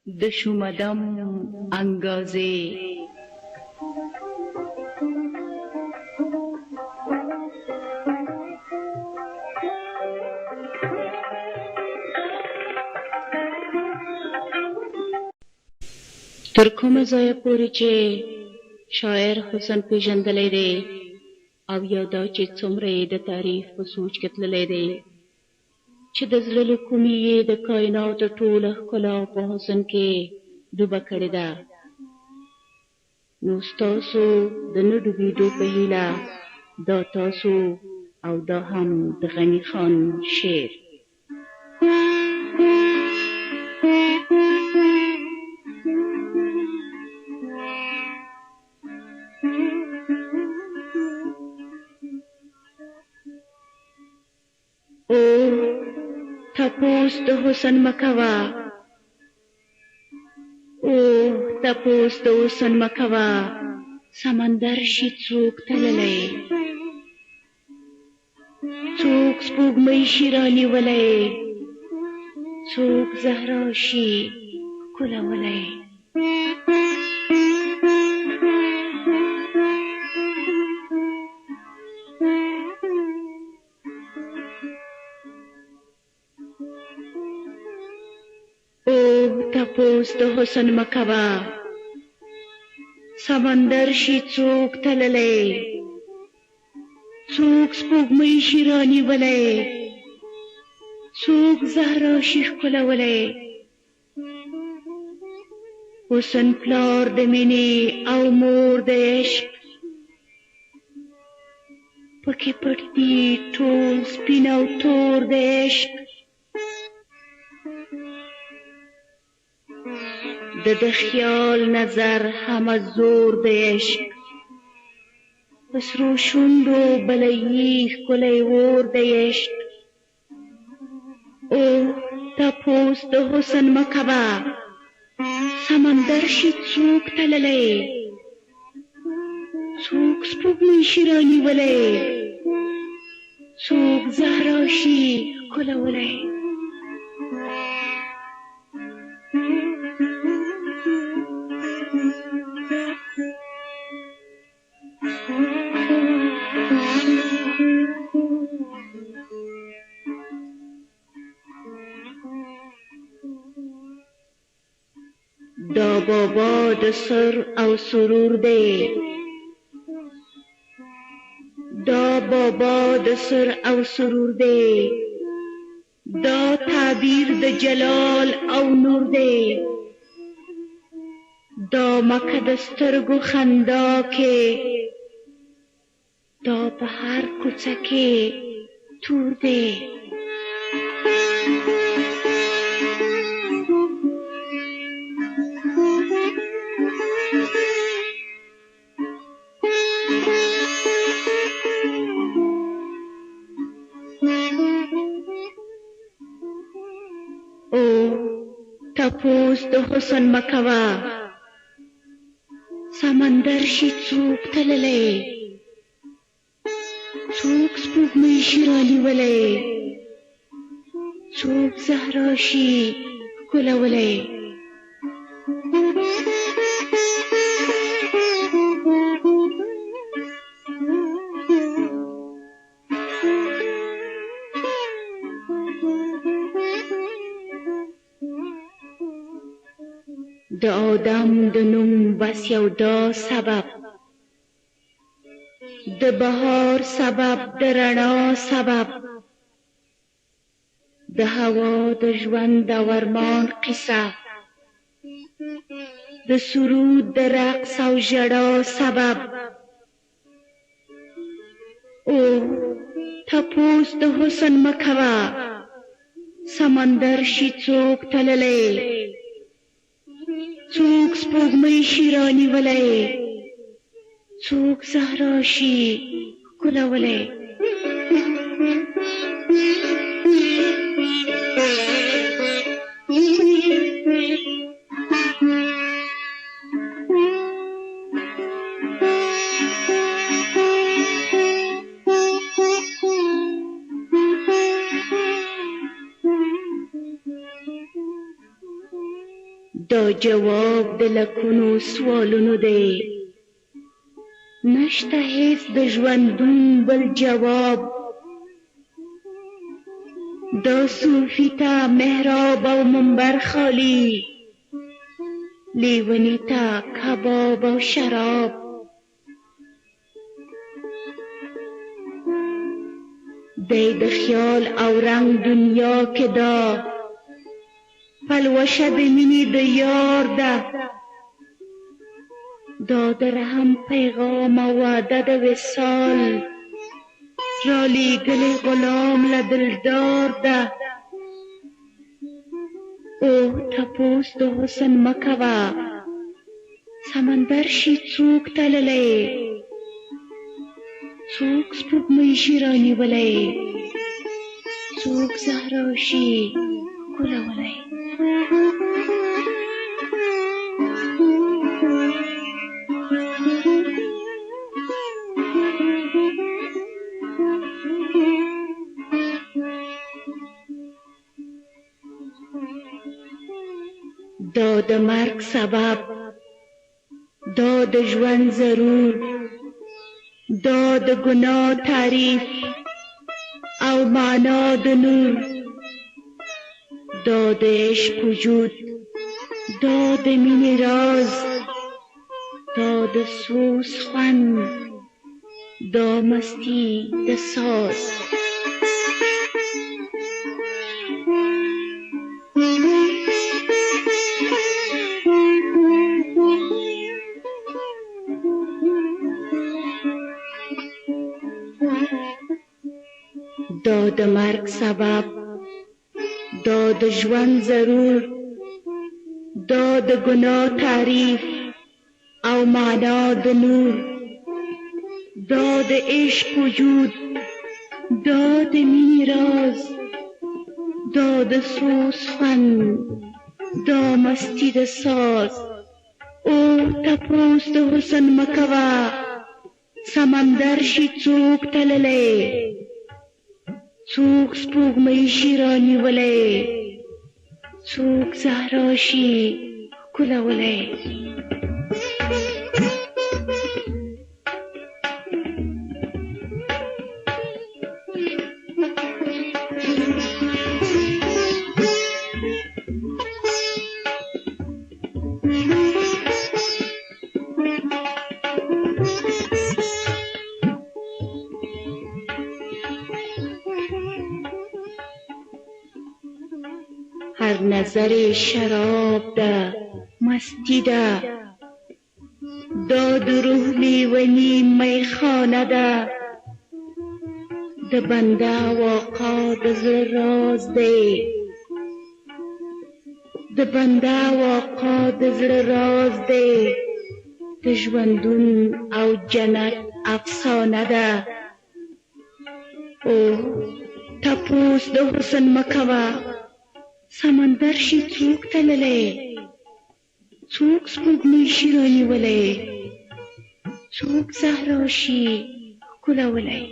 د شومدم انگازه تر کومه ځایه پورې چې شاعر حسن پیژندلی دی او یا دا چې څومره یې د تاریخ په سوچ کې تللی دی چې د زړه له کومې یې د کائناتو ټوله ښکلا په حسن کې ډوبه کړې ده، نو ستاسو د نه ډوبېدو په هیله دا تاسو او دا هم د غني خان شعر. تپوس د حسن مکوه، تپوس د حسن مکوه، سمندر شي څوک تللی، څوک سپوږمۍ شي رانیولی، څوک زهرا شي ښکلولی. تپوس د حسن مکوه، سمندر شي څوک تللی، څوک سپوږمۍ شي رانیولی، څوک زهرا شي ښکلولی. حسن پلار د مینې او مور د عشق، پکې پټ دي ټول سپین او تور د عشق. د خیال نظر همه زور د عشق، په سرو شونډو بلوي ښکلی اور د عشق. تپوس د حسن مکوه، سمندر شي څوک تللی، څوک سپوږمۍ شي رانیولی، څوک زهرا شي ښکلولی. دا بابا د سر او سرور دی، دا بابا د سر او سرور دی، دا تعبیر د جلال او نور دی، دا مکه د سترګو خندا کې، دا په هر کوڅه کې تور دی. تپوس د حسن مکوه، سمندر شي څوک تللی، څوک سپوږمۍ شي رانیولی، څوک زهرا شي ښکلولی. د آدم د نوم بس یو دا سبب، د بهار سبب، د رڼا سبب، د هوا د ژوند او ارمان قصه، د سرود د رقص او ژړا سبب. تپوس د حسن مکوه، سمندر شي څوک تللی، څوک سپوږمۍ شي رانیولی، څوک زهرا شي ښکلولی. دا جواب د لکونو سوالونو دی، نشته هیڅ د ژوندون بل جواب. دا صوفی ته محراب او منبر خالی، لیونی ته کباب او شراب. دی د خیال او رنگ دنیا کې دا پلوشه د مینې د یار ده. دا د رحم پیغام او وعده د وصال، را لیږلی غلام له دلدار ده. اوه تپوس د حسن مه کوه، سمندر شي څوک تللی، څوک سپوږمۍ شي رانیولی، څوک زهرا شي ښکلولی. دا د مرگ سبب، دا د ژوند ضرور، دا د گناه تعریف او معنا د نور. دا د عشق وجود، دا د مینې راز، دا د سوز خوند، دا مستی د ساز. دا د مرگ سبب، دا د ژوند ضرور، دا د گناه تعریف او معنا د نور. دا د عشق وجود، دا د مینې راز، دا د سوز خوند، دا مستی د ساز. اوه تپوس د حسن مه کوه، سمندر شي څوک تللی، څوک سپوږمۍ شي رانیولی، څوک زهرا شي ښکلولی. هر نظر شراب ده، مستی ده، دا د روح لیونی میخانه ده. د بنده واقع د زړه راز دی، د بنده واقع د زړه راز دی. د ژوندون او جنت افسانه ده. اوه تپوس د حسن مه کوه، سمندر شي څوک تللی، څوک سپوږمۍ شي رانیولی، څوک زهرا شي ښکلولی.